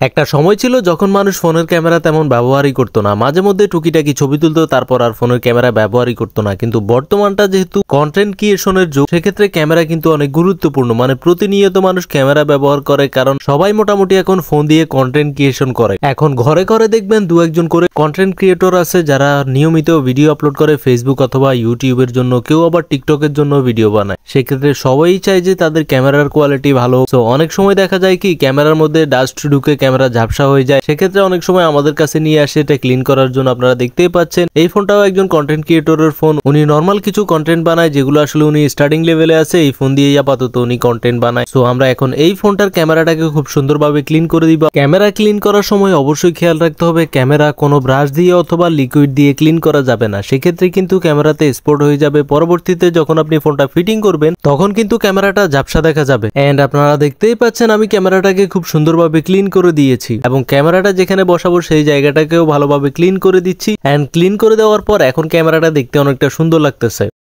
একটা সময় ছিল যখন মানুষ ফোনের ক্যামেরা তেমন ব্যবহারই করতো না, মাঝে মধ্যে টুকিটাকি ছবি তুলতো, তারপর আর ফোনের ক্যামেরা ব্যবহারই করতো না। কিন্তু বর্তমানটা যেহেতু কন্টেন্ট ক্রিয়েশনের যুগ, সেক্ষেত্রে ক্যামেরা কিন্তু অনেক গুরুত্বপূর্ণ। মানে প্রতিনিয়ত মানুষ ক্যামেরা ব্যবহার করে, কারণ সবাই মোটামুটি এখন ফোন দিয়ে কন্টেন্ট ক্রিয়েশন করে। এখন ঘরে ঘরে দেখবেন দু একজন করে কন্টেন্ট ক্রিয়েটর আছে যারা নিয়মিত ভিডিও আপলোড করে ফেসবুক অথবা ইউটিউবের জন্য, কেউ আবার টিকটকের জন্য ভিডিও বানায়। সেক্ষেত্রে সবাই চায় যে তাদের ক্যামেরার কোয়ালিটি ভালো। তো অনেক সময় দেখা যায় কি ক্যামেরার মধ্যে ডাস্ট ঢুকে ক্যামেরা ঝাপসা হয়ে যায়, সেক্ষেত্রে অনেক সময় আমাদের কাছে নিয়ে আসে এটা ক্লিন করার জন্য। আপনারা দেখতেই পাচ্ছেন এই ফোনটাও একজন কন্টেন্ট ক্রিয়েটরের ফোন। উনি নর্মাল কিছু কন্টেন্ট বানায় যেগুলো আসলে উনি স্টার্টিং লেভেলে আছে, এই ফোন দিয়েই আপাতত উনি কন্টেন্ট বানায়। সো আমরা এখন এই ফোনটার ক্যামেরাটাকে খুব সুন্দরভাবে ক্লিন করে দিব। ক্যামেরা ক্লিন করার সময় অবশ্যই খেয়াল রাখতে হবে ক্যামেরা কোনো ব্রাশ দিয়ে অথবা লিকুইড দিয়ে ক্লিন করা যাবে না, সেক্ষেত্রে কিন্তু ক্যামেরাতে স্পট হয়ে যাবে। পরবর্তীতে যখন আপনি ফোনটা ফিটিং করবেন তখন কিন্তু ক্যামেরাটা ঝাপসা দেখা যাবে। এন্ড আপনারা দেখতেই পাচ্ছেন আমি ক্যামেরাটাকে খুব সুন্দরভাবে ক্লিন করে দিয়েছি এবং ক্যামেরাটা যেখানে বসাবো সেই জায়গাটাকেও ভালোভাবে ক্লিন করে দিচ্ছি। এন্ড ক্লিন করে দেওয়ার পর এখন ক্যামেরাটা দেখতে অনেকটা সুন্দর লাগতেছে।